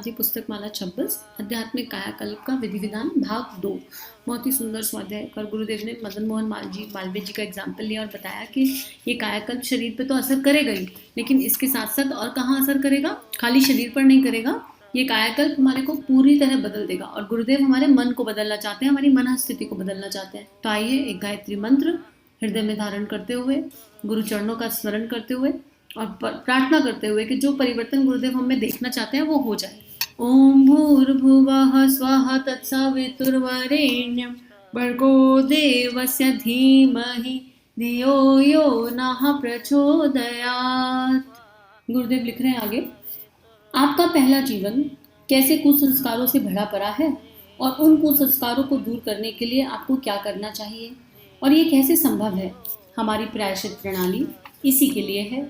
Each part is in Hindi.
स्वाध्याय पुस्तक माला 26 आध्यात्मिक कायाकल्प का विधि विधान भाग 2। बहुत ही सुंदर स्वाध्याय और गुरुदेव ने मदन मोहन मालवीय जी का एग्जाम्पल लिया और बताया कि ये कायाकल्प शरीर पे तो असर करेगा ही, लेकिन इसके साथ साथ और कहाँ असर करेगा, खाली शरीर पर नहीं करेगा। ये कायाकल्प हमारे को पूरी तरह बदल देगा और गुरुदेव हमारे मन को बदलना चाहते हैं, हमारी मन स्थिति को बदलना चाहते हैं। तो आइए एक गायत्री मंत्र हृदय में धारण करते हुए, गुरु चरणों का स्मरण करते हुए और प्रार्थना करते हुए कि जो परिवर्तन गुरुदेव हमें देखना चाहते हैं वो हो जाए। ओम भूर्भुवः स्वः तत्सवितुर्वरेण्यं भर्गो देवस्य धीमहि धियो यो नः प्रचोदयात्। गुरुदेव लिख रहे हैं आगे, आपका पहला जीवन कैसे कुसंस्कारों से भरा पड़ा है और उन कुसंस्कारों को दूर करने के लिए आपको क्या करना चाहिए और ये कैसे संभव है। हमारी प्रायश्चित प्रणाली इसी के लिए है।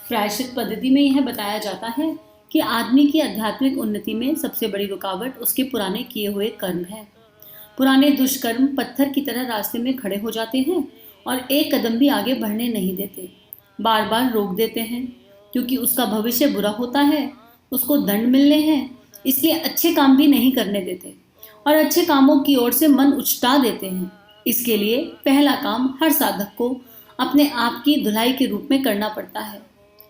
प्रायश्चित पद्धति में यह बताया जाता है कि आदमी की आध्यात्मिक उन्नति में सबसे बड़ी रुकावट उसके पुराने किए हुए कर्म है। पुराने दुष्कर्म पत्थर की तरह रास्ते में खड़े हो जाते हैं और एक कदम भी आगे बढ़ने नहीं देते, बार बार रोक देते हैं, क्योंकि उसका भविष्य बुरा होता है, उसको दंड मिलने हैं, इसलिए अच्छे काम भी नहीं करने देते और अच्छे कामों की ओर से मन उचटा देते हैं। इसके लिए पहला काम हर साधक को अपने आप की धुलाई के रूप में करना पड़ता है।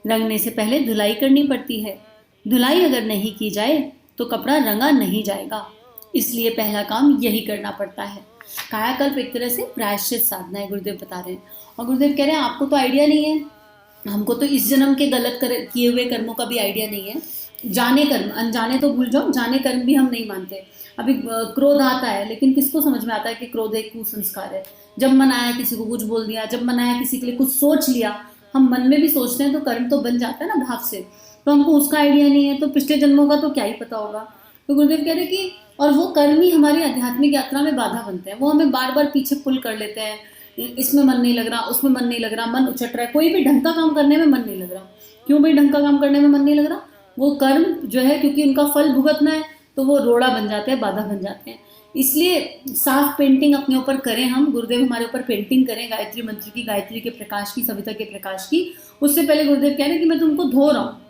रंगने से पहले धुलाई करनी पड़ती है। धुलाई अगर नहीं की जाए तो कपड़ा रंगा नहीं जाएगा, इसलिए पहला काम यही करना पड़ता है। कायाकल्प एक तरह से प्रायश्चित साधना है, गुरुदेव बता रहे हैं। और गुरुदेव कह रहे हैं आपको तो आइडिया नहीं है, हमको तो इस जन्म के गलत किए हुए कर्मों का भी आइडिया नहीं है। जाने कर्म, अनजाने तो भूल जाओ, जाने कर्म भी हम नहीं मानते। अभी क्रोध आता है, लेकिन किसको समझ में आता है कि क्रोध एक कुसंस्कार है। जब मन आया किसी को कुछ बोल दिया, जब मन आया किसी के लिए कुछ सोच लिया, हम मन में भी सोचते हैं तो कर्म तो बन जाता है ना भाव से। तो हमको उसका आइडिया नहीं है तो पिछले जन्मों का तो क्या ही पता होगा। तो गुरुदेव कह रहे कि और वो कर्म ही हमारी आध्यात्मिक यात्रा में बाधा बनते हैं। वो हमें बार बार पीछे पुल कर लेते हैं, इसमें मन नहीं लग रहा, उसमें मन नहीं लग रहा, मन उचट रहा है, कोई भी ढंग का काम करने में मन नहीं लग रहा। क्यों भाई ढंग का काम करने में मन नहीं लग रहा? वो कर्म जो है, क्योंकि उनका फल भुगतना है तो वो रोड़ा बन जाते हैं, बाधा बन जाते हैं। इसलिए साफ पेंटिंग अपने ऊपर करें हम, गुरुदेव हमारे ऊपर पेंटिंग करें गायत्री मंत्र की, गायत्री के प्रकाश की, सविता के प्रकाश की। उससे पहले गुरुदेव कह रहे हैं कि मैं तुमको धो रहा हूँ,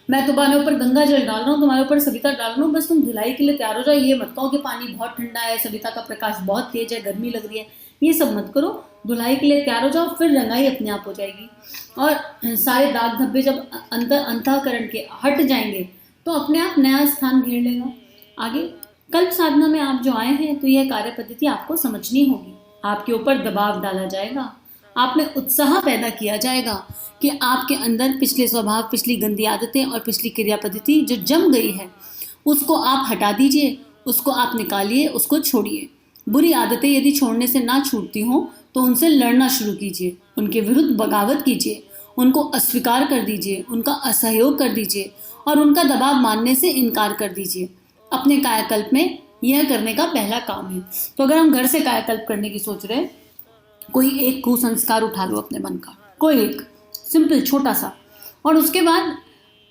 मैं तुम्हारे ऊपर गंगा जल डाल रहा हूँ, तुम्हारे ऊपर सविता डाल रहा हूँ, बस तुम धुलाई के लिए तैयार हो जाओ। ये मत कहो कि पानी बहुत ठंडा है, सविता का प्रकाश बहुत तेज है, गर्मी लग रही है, ये सब मत करो। धुलाई के लिए तैयार हो जाओ, फिर रंगाई अपने आप हो जाएगी और सारे दाग धब्बे जब अंतःकरण के हट जाएंगे तो अपने आप नया स्थान घेर लेगा। आगे कल्प साधना में आप जो आए हैं तो यह कार्य पद्धति आपको समझनी होगी। आपके ऊपर दबाव डाला जाएगा, आप में उत्साह पैदा किया जाएगा कि आपके अंदर पिछले स्वभाव, पिछली गंदी आदतें और पिछली क्रिया पद्धति जो जम गई है उसको आप हटा दीजिए, उसको आप निकालिए, उसको छोड़िए। बुरी आदतें यदि छोड़ने से ना छूटती हो तो उनसे लड़ना शुरू कीजिए, उनके विरुद्ध बगावत कीजिए, उनको अस्वीकार कर दीजिए, उनका असहयोग कर दीजिए और उनका दबाव मानने से इनकार कर दीजिए। अपने कायाकल्प में यह करने का पहला काम है। तो अगर हम घर से कायाकल्प करने की सोच रहे हैं, कोई एक कुसंस्कार उठा लो अपने मन का, कोई एक सिंपल छोटा सा, और उसके बाद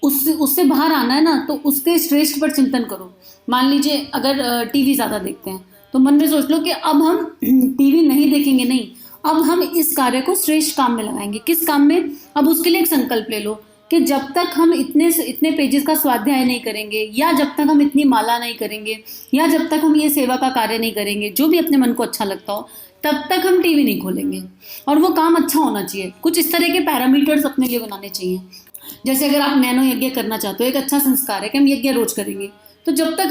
उससे बाहर आना है ना तो उसके श्रेष्ठ पर चिंतन करो। मान लीजिए अगर टीवी ज़्यादा देखते हैं तो मन में सोच लो कि अब हम टीवी नहीं देखेंगे, नहीं, अब हम इस कार्य को श्रेष्ठ काम में लगाएंगे। किस काम में? अब उसके लिए एक संकल्प ले लो कि जब तक हम इतने पेजेस का स्वाध्याय नहीं करेंगे, या जब तक हम इतनी माला नहीं करेंगे, या जब तक हम ये सेवा का कार्य नहीं करेंगे, जो भी अपने मन को अच्छा लगता हो, तब तक हम टीवी नहीं खोलेंगे। और वो काम अच्छा होना चाहिए। कुछ इस तरह के पैरामीटर्स अपने लिए बनाने चाहिए। जैसे अगर आप नैनो यज्ञ करना चाहते हो, एक अच्छा संस्कार है कि हम यज्ञ रोज करेंगे, तो जब तक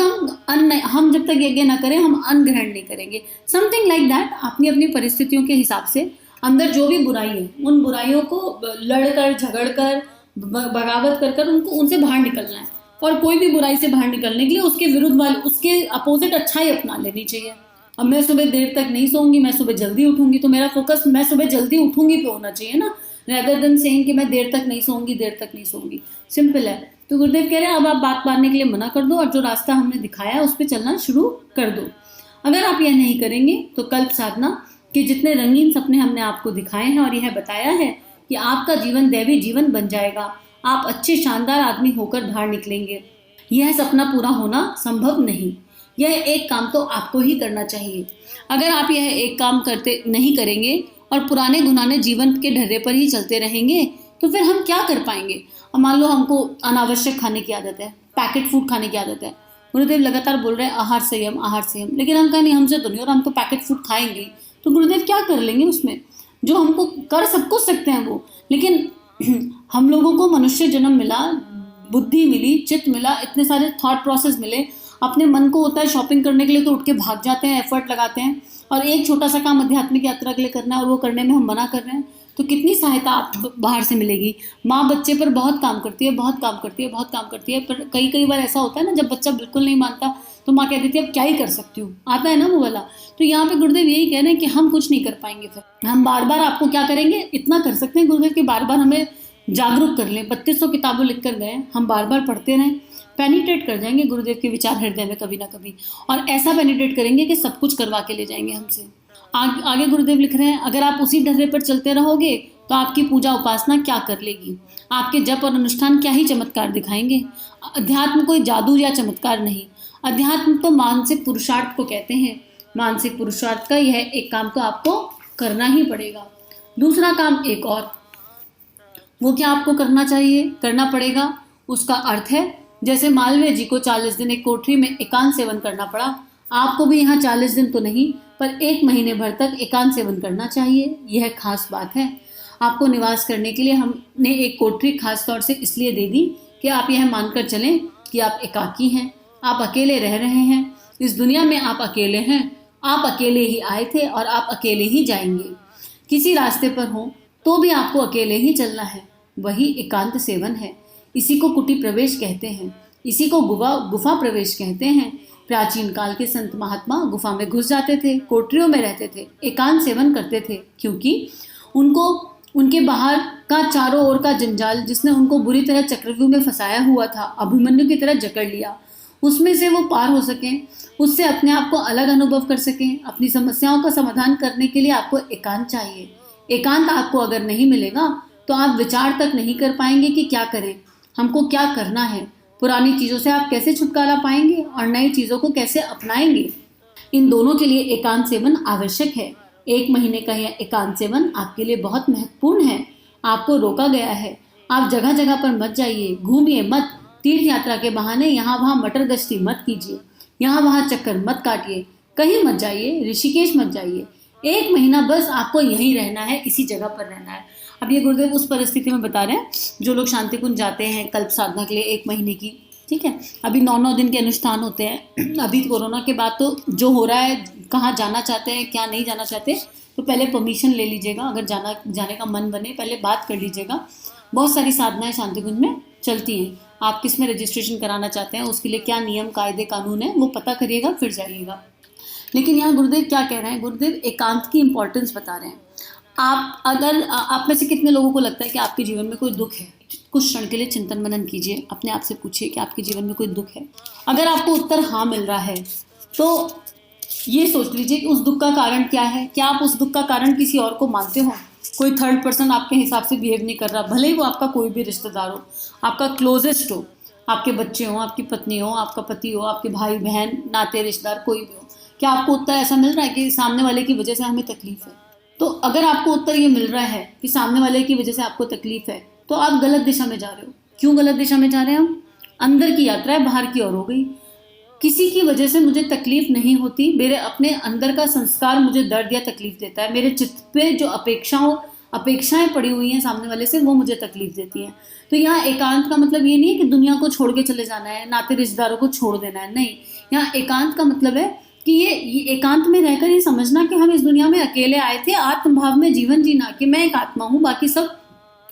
हम जब तक यज्ञ ना करें हम अन्न ग्रहण नहीं करेंगे। Something like that. अपनी अपनी परिस्थितियों के हिसाब से अंदर जो भी बुराई है उन बुराइयों को लड़कर, झगड़कर, बगावत कर उनसे बाहर निकलना है। और कोई भी बुराई से बाहर निकलने के लिए उसके विरुद्ध वाले, उसके अपोजिट अच्छाई अपना लेनी चाहिए। अब मैं सुबह देर तक नहीं सोऊंगी, मैं सुबह जल्दी उठूंगी, तो मेरा फोकस मैं सुबह जल्दी उठूंगी पे होना चाहिए ना, रेदर देन सेइंग कि मैं देर तक नहीं सोऊंगी, देर तक नहीं सोऊंगी। सिंपल है। तो गुरुदेव कह रहे हैं अब आप बात मानने के लिए मना कर दो और जो रास्ता हमने दिखाया है उस पर चलना शुरू कर दो। अगर आप यह नहीं करेंगे तो कल्प साधना के जितने रंगीन सपने हमने आपको दिखाए हैं और यह बताया है कि आपका जीवन दैवी जीवन बन जाएगा, आप अच्छे शानदार आदमी होकर बाहर निकलेंगे, यह सपना पूरा होना संभव नहीं। यह एक काम तो आपको ही करना चाहिए। अगर आप यह एक काम नहीं करेंगे और पुराने घुनाने जीवन के ढर्रे पर ही चलते रहेंगे तो फिर हम क्या कर पाएंगे। अब मान लो हमको अनावश्यक खाने की आदत है, पैकेट फूड खाने की आदत है। गुरुदेव लगातार बोल रहे हैं आहार संयम आहार संयम, लेकिन हम कहा नहीं, हमसे तो नहीं, और हम तो पैकेट फूड खाएंगे। तो गुरुदेव क्या कर लेंगे उसमें? जो हमको कर सब कुछ सकते हैं वो, लेकिन हम लोगों को मनुष्य जन्म मिला, बुद्धि मिली, चित्त मिला, इतने सारे थॉट प्रोसेस मिले, अपने मन को होता है शॉपिंग करने के लिए तो उठ के भाग जाते हैं, एफर्ट लगाते हैं, और एक छोटा सा काम आध्यात्मिक यात्रा के लिए करना है और वो करने में हम मना कर रहे हैं, तो कितनी सहायता आप बाहर से मिलेगी? माँ बच्चे पर बहुत काम करती है, बहुत काम करती है, बहुत काम करती है, पर कई कई बार ऐसा होता है ना, जब बच्चा बिल्कुल नहीं मानता तो माँ कह देती है अब क्या ही कर सकती हूँ, आता है ना वो वाला। तो यहाँ पे गुरुदेव यही कह रहे हैं कि हम कुछ नहीं कर पाएंगे, फिर हम बार बार आपको क्या करेंगे, इतना कर सकते हैं गुरुदेव कि बार बार हमें जागरूक कर लें। 3200 किताबें लिख कर गए, हम बार बार पढ़ते रहें, पेनिट्रेट कर जाएंगे गुरुदेव के विचार हृदय में कभी ना कभी, और ऐसा पेनिट्रेट करेंगे कि सब कुछ करवा के ले जाएंगे हमसे। आगे गुरुदेव लिख रहे हैं, अगर आप उसी ढर्रे पर चलते रहोगे तो आपकी पूजा उपासना क्या कर लेगी, आपके जप और अनुष्ठान क्या ही चमत्कार दिखाएंगे। अध्यात्म कोई जादू या चमत्कार नहीं, अध्यात्म तो मानसिक पुरुषार्थ को कहते हैं। मानसिक पुरुषार्थ का यह एक काम तो आपको करना ही पड़ेगा। दूसरा काम एक और, वो क्या आपको करना चाहिए, करना पड़ेगा, उसका अर्थ है जैसे मालवीय जी को 40 दिन एक कोठरी में एकांत सेवन करना पड़ा, आपको भी यहाँ 40 दिन तो नहीं पर 1 महीने भर तक एकांत सेवन करना चाहिए। यह खास बात है। आपको निवास करने के लिए हमने एक कोठरी खास तौर से इसलिए दे दी कि आप यह मानकर चलें कि आप एकाकी हैं, आप अकेले रह रहे हैं, इस दुनिया में आप अकेले हैं, आप अकेले ही आए थे और आप अकेले ही जाएंगे। किसी रास्ते पर हो तो भी आपको अकेले ही चलना है, वही एकांत सेवन है। इसी को कुटी प्रवेश कहते हैं, इसी को गुफा प्रवेश कहते हैं। प्राचीन काल के संत महात्मा गुफा में घुस जाते थे, कोठरियों में रहते थे, एकांत सेवन करते थे, क्योंकि उनको उनके बाहर का चारों ओर का जंजाल जिसने उनको बुरी तरह चक्रव्यूह में फंसाया हुआ था, अभिमन्यु की तरह जकड़ लिया, उसमें से वो पार हो सकें, उससे अपने आप को अलग अनुभव कर सकें। अपनी समस्याओं का समाधान करने के लिए आपको एकांत चाहिए। एकांत आपको अगर नहीं मिलेगा तो आप विचार तक नहीं कर पाएंगे कि क्या करें, हमको क्या करना है, पुरानी चीज़ों से आप कैसे छुटकारा पाएंगे और नई चीज़ों को कैसे अपनाएंगे। इन दोनों के लिए एकांत सेवन आवश्यक है। 1 महीने का यह एकांत सेवन आपके लिए बहुत महत्वपूर्ण है। आपको रोका गया है, आप जगह जगह पर मत जाइए, घूमिए मत, तीर्थ यात्रा के बहाने यहाँ वहाँ मटर गश्ती मत कीजिए, यहाँ वहाँ चक्कर मत काटिए, कहीं मत जाइए, ऋषिकेश मत जाइए। 1 महीना बस आपको यहीं रहना है, इसी जगह पर रहना है। अब ये गुरुदेव उस परिस्थिति में बता रहे हैं जो लोग शांति कुंज जाते हैं कल्प साधना के लिए 1 महीने की, ठीक है। अभी 9-9 दिन के अनुष्ठान होते हैं। अभी कोरोना के बाद तो जो हो रहा है, कहाँ जाना चाहते हैं क्या नहीं जाना चाहते, तो पहले परमिशन ले लीजिएगा। अगर जाने का मन बने पहले बात कर लीजिएगा। बहुत सारी साधनाएं शांति कुंज में चलती हैं, आप किस में रजिस्ट्रेशन कराना चाहते हैं, उसके लिए क्या नियम कायदे कानून है वो पता करिएगा, फिर जाइएगा। लेकिन यहाँ गुरुदेव क्या कह रहे हैं, गुरुदेव एकांत की इंपॉर्टेंस बता रहे हैं। आप में से कितने लोगों को लगता है कि आपके जीवन में कोई दुख है? कुछ क्षण के लिए चिंतन मनन कीजिए, अपने आप से पूछिए कि आपके जीवन में कोई दुख है। अगर आपको उत्तर हाँ मिल रहा है तो ये सोच लीजिए कि उस दुख का कारण क्या है। क्या आप उस दुख का कारण किसी और को मानते हो? कोई थर्ड पर्सन आपके हिसाब से बिहेव नहीं कर रहा, भले ही वो आपका कोई भी रिश्तेदार हो, आपका क्लोजेस्ट हो, आपके बच्चे हो, आपकी पत्नी हो, आपका पति हो, आपके भाई बहन, नाते रिश्तेदार कोई भी हो। क्या आपको उत्तर ऐसा मिल रहा है कि सामने वाले की वजह से हमें तकलीफ है? तो अगर आपको उत्तर ये मिल रहा है कि सामने वाले की वजह से आपको तकलीफ है, तो आप गलत दिशा में जा रहे हो। क्यों गलत दिशा में जा रहे हैं हम? अंदर की यात्रा है, बाहर की ओर हो गई। किसी की वजह से मुझे तकलीफ नहीं होती, मेरे अपने अंदर का संस्कार मुझे दर्द या तकलीफ देता है। मेरे चित्त पे जो अपेक्षाएं पड़ी हुई हैं सामने वाले से, वो मुझे तकलीफ देती हैं। तो यहाँ एकांत का मतलब ये नहीं है कि दुनिया को छोड़ के चले जाना है, नाते रिश्तेदारों को छोड़ देना है, नहीं। यहाँ एकांत का मतलब है कि ये एकांत में रहकर ये समझना कि हम इस दुनिया में अकेले आए थे, आत्मभाव में जीवन जीना, कि मैं एक आत्मा हूँ, बाकी सब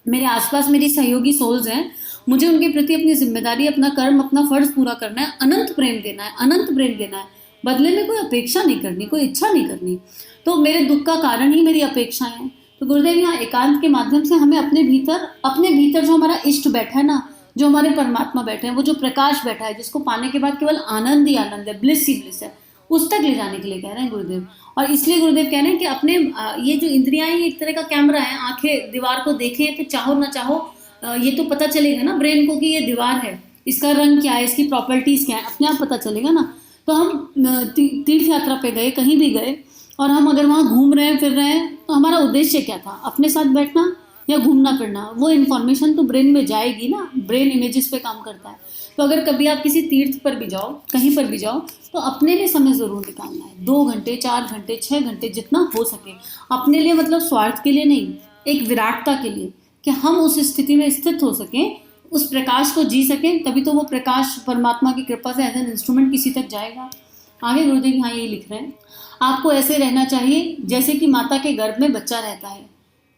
मेरे आसपास मेरी सहयोगी सोल्स हैं, मुझे उनके प्रति अपनी जिम्मेदारी, अपना कर्म, अपना फर्ज पूरा करना है, अनंत प्रेम देना है, अनंत प्रेम देना है, बदले में कोई अपेक्षा नहीं करनी, कोई इच्छा नहीं करनी। तो मेरे दुख का कारण ही मेरी अपेक्षाएं हैं। तो गुरुदेव यहाँ एकांत के माध्यम से हमें अपने भीतर जो हमारा इष्ट बैठा है ना, जो हमारे परमात्मा बैठे हैं, वो जो प्रकाश बैठा है, जिसको पाने के बाद केवल आनंद ही आनंद है, ब्लिस ही ब्लिस है, उस तक ले जाने के लिए कह रहे हैं गुरुदेव। और इसलिए गुरुदेव कह रहे हैं कि अपने ये जो इंद्रियां हैं, एक तरह का कैमरा है, आंखें दीवार को देखें तो चाहो ना चाहो ये तो पता चलेगा ना ब्रेन को कि ये दीवार है, इसका रंग क्या है, इसकी प्रॉपर्टीज क्या है, अपने आप पता चलेगा ना। तो हम तीर्थ यात्रा पे गए, कहीं भी गए, और हम अगर वहाँ घूम रहे हैं फिर रहे हैं, तो हमारा उद्देश्य क्या था? अपने साथ बैठना, या घूमना फिरना, वो इन्फॉर्मेशन तो ब्रेन में जाएगी ना, ब्रेन इमेजेस पे काम करता है। तो अगर कभी आप किसी तीर्थ पर भी जाओ, कहीं पर भी जाओ, तो अपने लिए समय ज़रूर निकालना है, 2 घंटे, 4 घंटे, 6 घंटे, जितना हो सके अपने लिए। मतलब स्वार्थ के लिए नहीं, एक विराटता के लिए, कि हम उस स्थिति में स्थित हो सकें, उस प्रकाश को जी सकें, तभी तो वो प्रकाश परमात्मा की कृपा से एज एन इंस्ट्रूमेंट किसी तक जाएगा। आगे गुरुदेव यहाँ ये लिख रहे हैं, आपको ऐसे रहना चाहिए जैसे कि माता के गर्भ में बच्चा रहता है।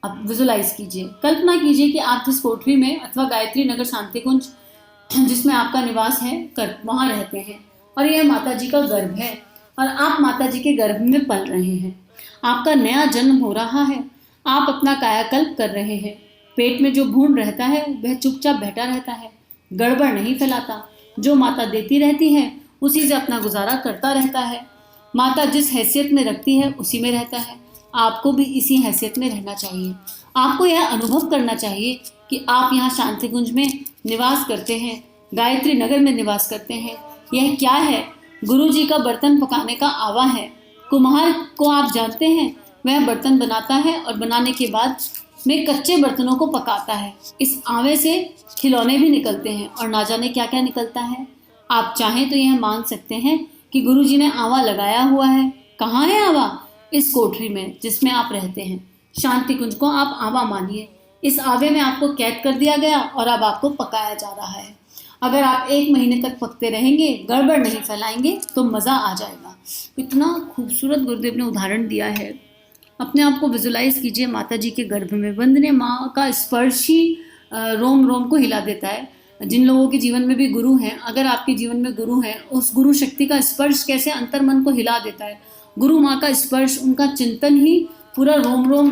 अब विजुलाइज कीजिए, कल्पना कीजिए कि आप जिस कोठरी में अथवा गायत्री नगर शांति कुंज जिसमें आपका निवास है कर वहाँ रहते हैं, और यह माता जी का गर्भ है, और आप माता जी के गर्भ में पल रहे हैं। आपका नया जन्म हो रहा है, आप अपना कायाकल्प कर रहे हैं। पेट में जो भ्रूण रहता है वह चुपचाप बैठा रहता है, गड़बड़ नहीं फैलाता, जो माता देती रहती है उसी से अपना गुजारा करता रहता है। माता जिस हैसियत में रखती है उसी में रहता है। आपको भी इसी हैसियत में रहना चाहिए। आपको यह अनुभव करना चाहिए कि आप यहाँ शांति कुंज में निवास करते हैं, गायत्री नगर में निवास करते हैं। यह क्या है? गुरु जी का बर्तन पकाने का आवा है। कुम्हार को आप जानते हैं, वह बर्तन बनाता है और बनाने के बाद में कच्चे बर्तनों को पकाता है। इस आवे से खिलौने भी निकलते हैं और ना जाने क्या क्या निकलता है। आप चाहें तो यह मान सकते हैं कि गुरु जी ने आवा लगाया हुआ है। कहाँ है आवा? इस कोठरी में जिसमें आप रहते हैं। शांति कुंज को आप आवा मानिए। इस आवे में आपको कैद कर दिया गया और अब आपको पकाया जा रहा है। अगर आप 1 महीने तक पकते रहेंगे, गड़बड़ नहीं फैलाएंगे, तो मज़ा आ जाएगा। इतना खूबसूरत गुरुदेव ने उदाहरण दिया है। अपने आप को विजुलाइज कीजिए माता जी के गर्भ में। वंदनीय माँ का स्पर्श ही रोम रोम को हिला देता है। जिन लोगों के जीवन में भी गुरु हैं, अगर आपके जीवन में गुरु हैं, उस गुरु शक्ति का स्पर्श कैसे अंतर मन को हिला देता है। गुरु माँ का स्पर्श, उनका चिंतन ही पूरा रोम रोम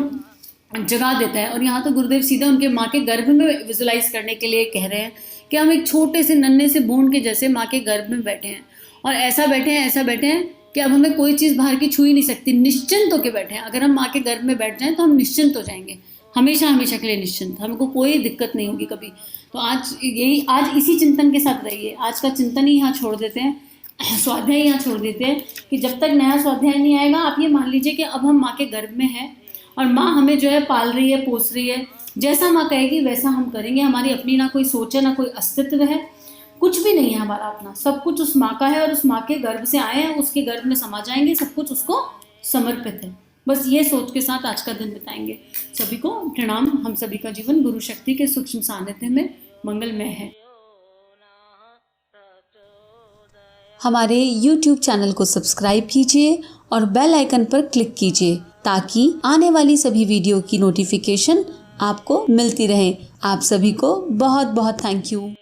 जगा देता है। और यहाँ तो गुरुदेव सीधे उनके माँ के गर्भ में विजुलाइज करने के लिए कह रहे हैं कि हम एक छोटे से नन्हे से बूंद के जैसे माँ के गर्भ में बैठे हैं, और ऐसा बैठे हैं कि अब हमें कोई चीज़ बाहर की छू ही नहीं सकती। निश्चिंत होकर बैठे हैं। अगर हम माँ के गर्भ में बैठ जाएं तो हम निश्चिंत हो जाएंगे, हमेशा हमेशा के लिए निश्चिंत। हमको कोई दिक्कत नहीं होगी कभी। तो आज इसी चिंतन के साथ रहिए। आज का चिंतन ही यहाँ छोड़ देते हैं, स्वाध्याय यहाँ छोड़ देते हैं कि जब तक नया स्वाध्याय नहीं आएगा, आप ये मान लीजिए कि अब हम माँ के गर्भ में हैं और माँ हमें जो है पाल रही है, पोस रही है। जैसा माँ कहेगी वैसा हम करेंगे। हमारी अपनी ना कोई सोच है, ना कोई अस्तित्व है, कुछ भी नहीं है हमारा अपना। सब कुछ उस माँ का है और उस माँ के गर्भ से आए हैं, उसके गर्भ में समा जाएंगे। सब कुछ उसको समर्पित है। बस ये सोच के साथ आज का दिन बिताएंगे। सभी को प्रणाम। हम सभी का जीवन गुरु शक्ति के सूक्ष्म सानिध्य में मंगलमय है। हमारे YouTube चैनल को सब्सक्राइब कीजिए और बेल आइकन पर क्लिक कीजिए ताकि आने वाली सभी वीडियो की नोटिफिकेशन आपको मिलती रहे। आप सभी को बहुत बहुत थैंक यू।